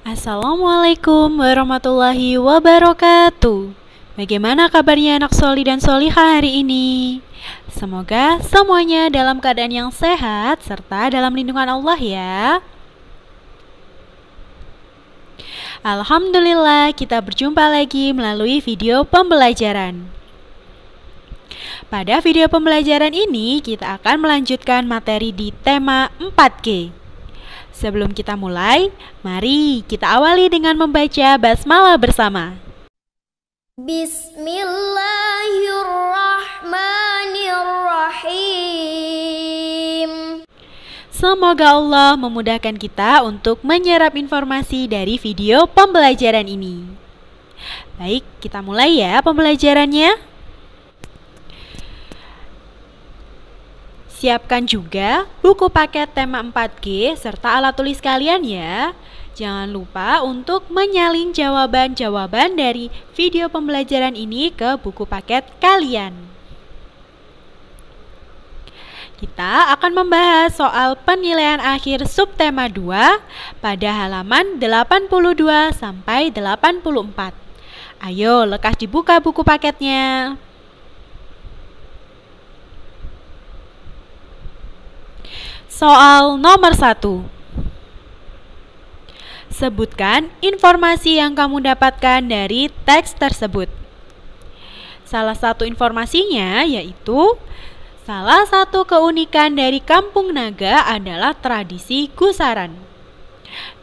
Assalamualaikum warahmatullahi wabarakatuh. Bagaimana kabarnya anak soli dan solihah hari ini? Semoga semuanya dalam keadaan yang sehat serta dalam lindungan Allah ya. Alhamdulillah kita berjumpa lagi melalui video pembelajaran. Pada video pembelajaran ini kita akan melanjutkan materi di tema 4G. Sebelum kita mulai, mari kita awali dengan membaca basmalah bersama. Bismillahirrahmanirrahim. Semoga Allah memudahkan kita untuk menyerap informasi dari video pembelajaran ini. Baik, kita mulai ya pembelajarannya. Siapkan juga buku paket tema 4G serta alat tulis kalian ya. Jangan lupa untuk menyalin jawaban-jawaban dari video pembelajaran ini ke buku paket kalian. Kita akan membahas soal penilaian akhir subtema 2 pada halaman 82 sampai 84. Ayo, lekas dibuka buku paketnya. Soal nomor 1. Sebutkan informasi yang kamu dapatkan dari teks tersebut. Salah satu informasinya yaitu salah satu keunikan dari Kampung Naga adalah tradisi gusaran.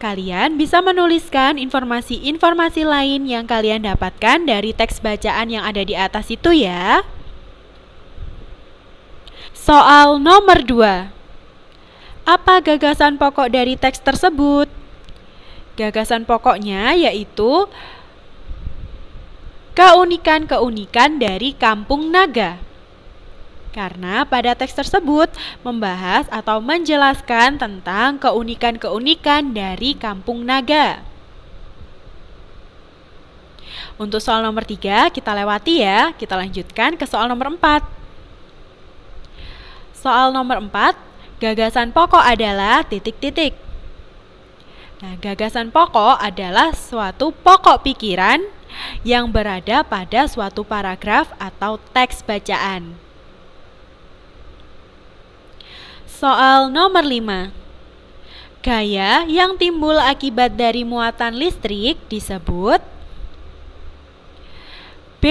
Kalian bisa menuliskan informasi-informasi lain yang kalian dapatkan dari teks bacaan yang ada di atas itu ya. Soal nomor 2. Apa gagasan pokok dari teks tersebut? Gagasan pokoknya yaitu keunikan-keunikan dari Kampung Naga. Karena pada teks tersebut membahas atau menjelaskan tentang keunikan-keunikan dari Kampung Naga. Untuk soal nomor 3 kita lewati ya, kita lanjutkan ke soal nomor 4. Soal nomor 4. Gagasan pokok adalah titik-titik. Nah, gagasan pokok adalah suatu pokok pikiran yang berada pada suatu paragraf atau teks bacaan. Soal nomor 5. Gaya yang timbul akibat dari muatan listrik disebut B.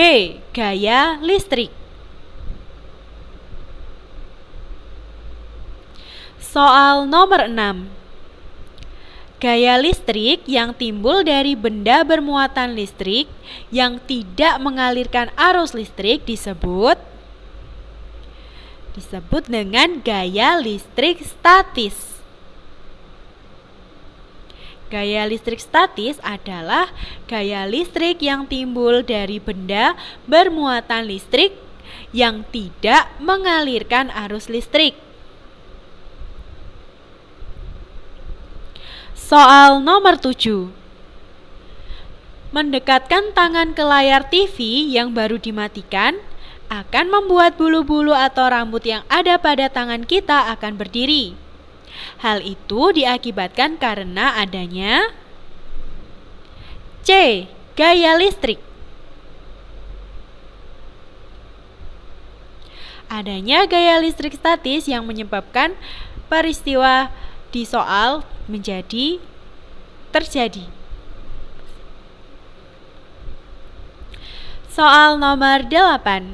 Gaya listrik. Soal nomor 6. Gaya listrik yang timbul dari benda bermuatan listrik yang tidak mengalirkan arus listrik disebut dengan gaya listrik statis. Gaya listrik statis adalah gaya listrik yang timbul dari benda bermuatan listrik yang tidak mengalirkan arus listrik. Soal nomor 7. Mendekatkan tangan ke layar TV yang baru dimatikan akan membuat bulu-bulu atau rambut yang ada pada tangan kita akan berdiri. Hal itu diakibatkan karena adanya C. Gaya listrik. Adanya gaya listrik statis yang menyebabkan peristiwa di soal menjadi terjadi. Soal nomor 8.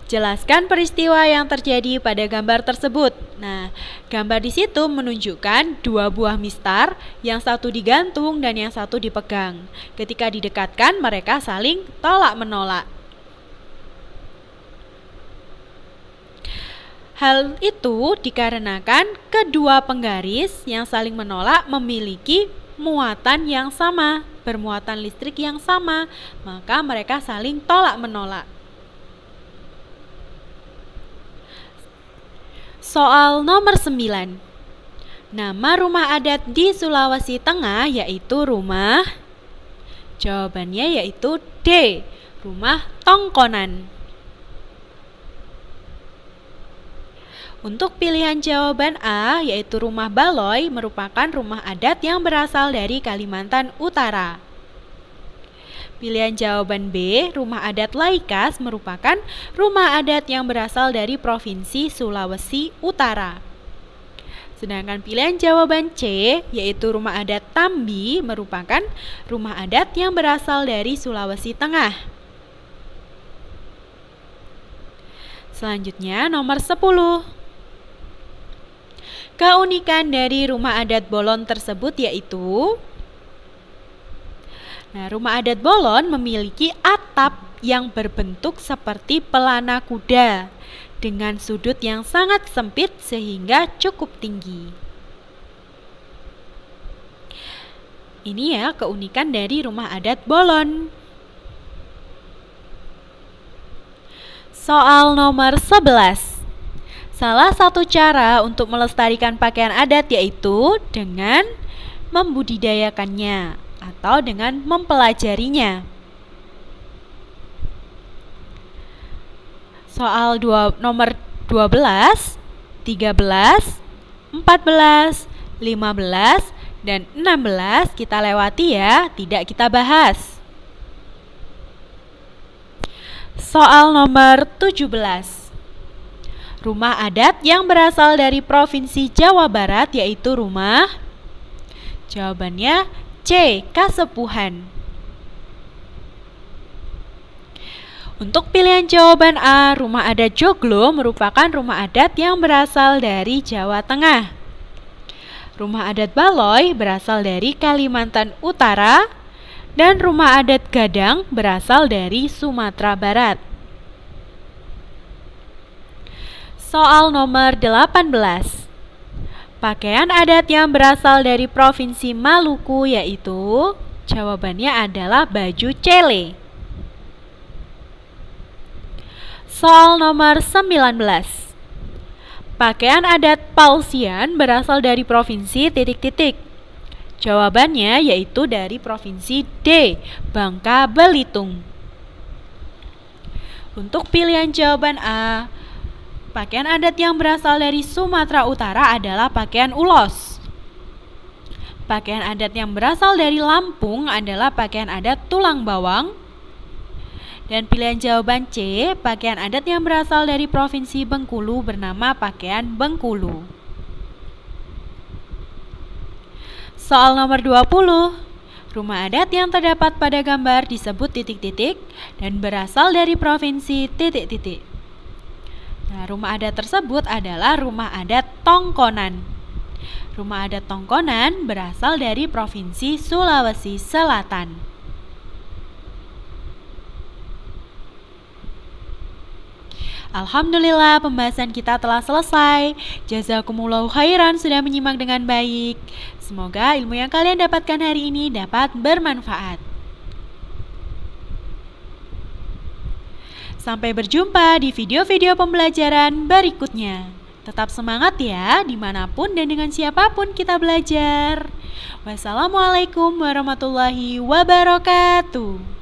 Jelaskan peristiwa yang terjadi pada gambar tersebut. Nah, gambar di situ menunjukkan dua buah mistar, yang satu digantung dan yang satu dipegang. Ketika didekatkan, mereka saling tolak-menolak. Hal itu dikarenakan kedua penggaris yang saling menolak memiliki muatan yang sama, bermuatan listrik yang sama, maka mereka saling tolak-menolak. Soal nomor 9. Nama rumah adat di Sulawesi Tengah yaitu rumah. Jawabannya yaitu D. Rumah Tongkonan. Untuk pilihan jawaban A, yaitu rumah Baloi, merupakan rumah adat yang berasal dari Kalimantan Utara. Pilihan jawaban B, rumah adat Laikas, merupakan rumah adat yang berasal dari Provinsi Sulawesi Utara. Sedangkan pilihan jawaban C, yaitu rumah adat Tambi, merupakan rumah adat yang berasal dari Sulawesi Tengah. Selanjutnya nomor 10. Keunikan dari rumah adat Bolon tersebut yaitu rumah adat Bolon memiliki atap yang berbentuk seperti pelana kuda dengan sudut yang sangat sempit sehingga cukup tinggi. Ini ya keunikan dari rumah adat Bolon. Soal nomor 11. Salah satu cara untuk melestarikan pakaian adat yaitu dengan membudidayakannya atau dengan mempelajarinya. Soal nomor 12, 13, 14, 15, dan 16 kita lewati ya, tidak kita bahas. Soal nomor 17. Rumah adat yang berasal dari Provinsi Jawa Barat yaitu rumah. Jawabannya C. Kasepuhan. Untuk pilihan jawaban A, rumah adat Joglo merupakan rumah adat yang berasal dari Jawa Tengah. Rumah adat Baloi berasal dari Kalimantan Utara. Dan rumah adat Gadang berasal dari Sumatera Barat. Soal nomor 18. Pakaian adat yang berasal dari Provinsi Maluku yaitu, jawabannya adalah baju cele. Soal nomor 19. Pakaian adat Pausian berasal dari Provinsi ... Jawabannya yaitu dari Provinsi D, Bangka Belitung. Untuk pilihan jawaban A, pakaian adat yang berasal dari Sumatera Utara adalah pakaian ulos. Pakaian adat yang berasal dari Lampung adalah pakaian adat tulang bawang. Dan pilihan jawaban C, pakaian adat yang berasal dari Provinsi Bengkulu bernama pakaian Bengkulu. Soal nomor 20. Rumah adat yang terdapat pada gambar disebut ... dan berasal dari Provinsi ... Rumah adat tersebut adalah rumah adat Tongkonan. Rumah adat Tongkonan berasal dari Provinsi Sulawesi Selatan. Alhamdulillah, pembahasan kita telah selesai. Jazakumullahu khairan sudah menyimak dengan baik. Semoga ilmu yang kalian dapatkan hari ini dapat bermanfaat. Sampai berjumpa di video-video pembelajaran berikutnya. Tetap semangat ya, dimanapun dan dengan siapapun kita belajar. Wassalamualaikum warahmatullahi wabarakatuh.